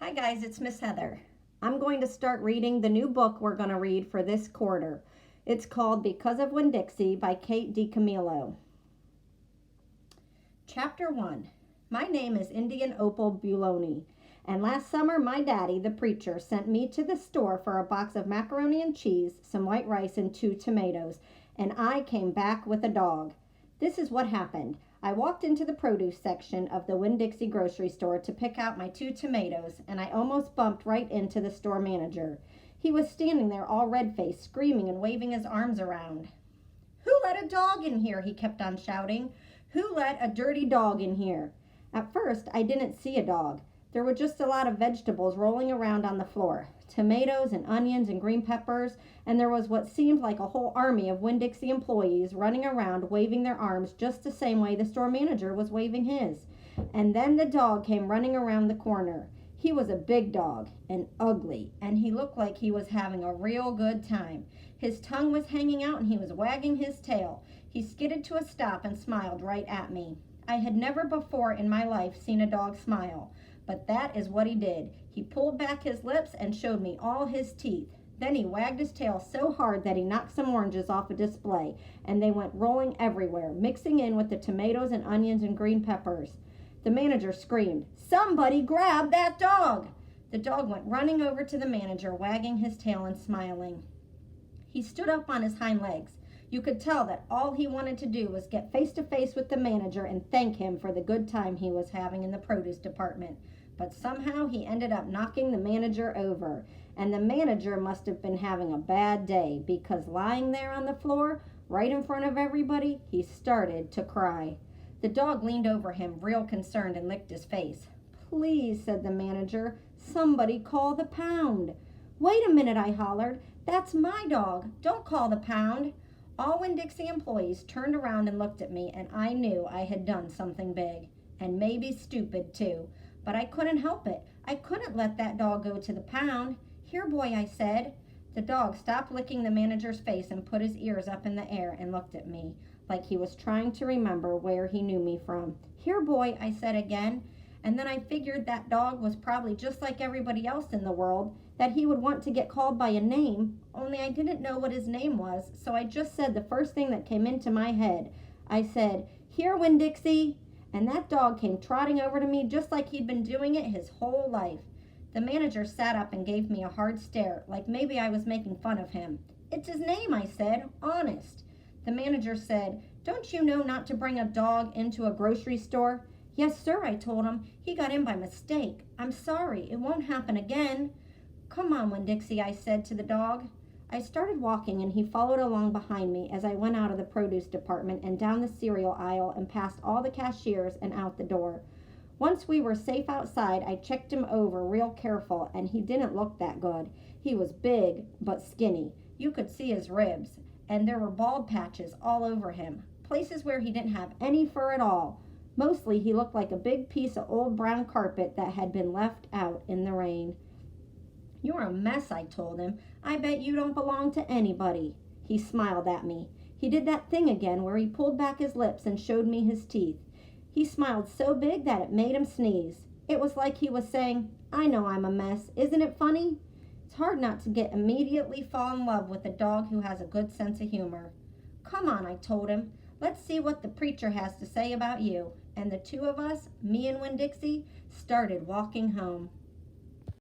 Hi guys, it's Miss Heather. I'm going to start reading the new book we're going to read for this quarter. It's called Because of Winn, Dixie by Kate DiCamillo. Chapter 1. My name is Indian Opal Buloni, and last summer my daddy, the preacher, sent me to the store for a box of macaroni and cheese, some white rice, and 2 tomatoes, and I came back with a dog. This is what happened. I walked into the produce section of the Winn-Dixie grocery store to pick out my 2 tomatoes, and I almost bumped right into the store manager. He was standing there all red-faced, screaming and waving his arms around. "Who let a dog in here?" he kept on shouting. "Who let a dirty dog in here?" At first, I didn't see a dog. There were just a lot of vegetables rolling around on the floor. Tomatoes and onions and green peppers, and there was what seemed like a whole army of Winn-Dixie employees running around waving their arms just the same way the store manager was waving his. And then the dog came running around the corner. He was a big dog and ugly, and he looked like he was having a real good time. His tongue was hanging out and he was wagging his tail. He skidded to a stop and smiled right at me. I had never before in my life seen a dog smile, but that is what he did. He pulled back his lips and showed me all his teeth. Then he wagged his tail so hard that he knocked some oranges off a display, and they went rolling everywhere, mixing in with the tomatoes and onions and green peppers. The manager screamed, "Somebody grab that dog!" The dog went running over to the manager, wagging his tail and smiling. He stood up on his hind legs. You could tell that all he wanted to do was get face to face with the manager and thank him for the good time he was having in the produce department. But somehow he ended up knocking the manager over, and the manager must have been having a bad day because lying there on the floor, right in front of everybody, he started to cry. The dog leaned over him, real concerned, and licked his face. "Please," said the manager, "somebody call the pound." "Wait a minute," I hollered. "That's my dog. Don't call the pound." All Winn-Dixie employees turned around and looked at me, and I knew I had done something big, and maybe stupid too. But I couldn't help it. I couldn't let that dog go to the pound. "Here, boy," I said. The dog stopped licking the manager's face and put his ears up in the air and looked at me, like he was trying to remember where he knew me from. "Here, boy," I said again. And then I figured that dog was probably just like everybody else in the world, that he would want to get called by a name, only I didn't know what his name was, so I just said the first thing that came into my head. I said, "Here, Winn-Dixie," and that dog came trotting over to me just like he'd been doing it his whole life. The manager sat up and gave me a hard stare, like maybe I was making fun of him. "It's his name," I said, "honest." The manager said, "Don't you know not to bring a dog into a grocery store?" "Yes, sir," I told him. "He got in by mistake. I'm sorry. It won't happen again." "Come on, Winn-Dixie," I said to the dog. I started walking and he followed along behind me as I went out of the produce department and down the cereal aisle and past all the cashiers and out the door. Once we were safe outside, I checked him over real careful, and he didn't look that good. He was big but skinny. You could see his ribs, and there were bald patches all over him, places where he didn't have any fur at all. Mostly he looked like a big piece of old brown carpet that had been left out in the rain. "You're a mess," I told him. "I bet you don't belong to anybody." He smiled at me. He did that thing again where he pulled back his lips and showed me his teeth. He smiled so big that it made him sneeze. It was like he was saying, "I know I'm a mess. Isn't it funny?" It's hard not to immediately fall in love with a dog who has a good sense of humor. "Come on," I told him. "Let's see what the preacher has to say about you." And the two of us, me and Winn-Dixie, started walking home.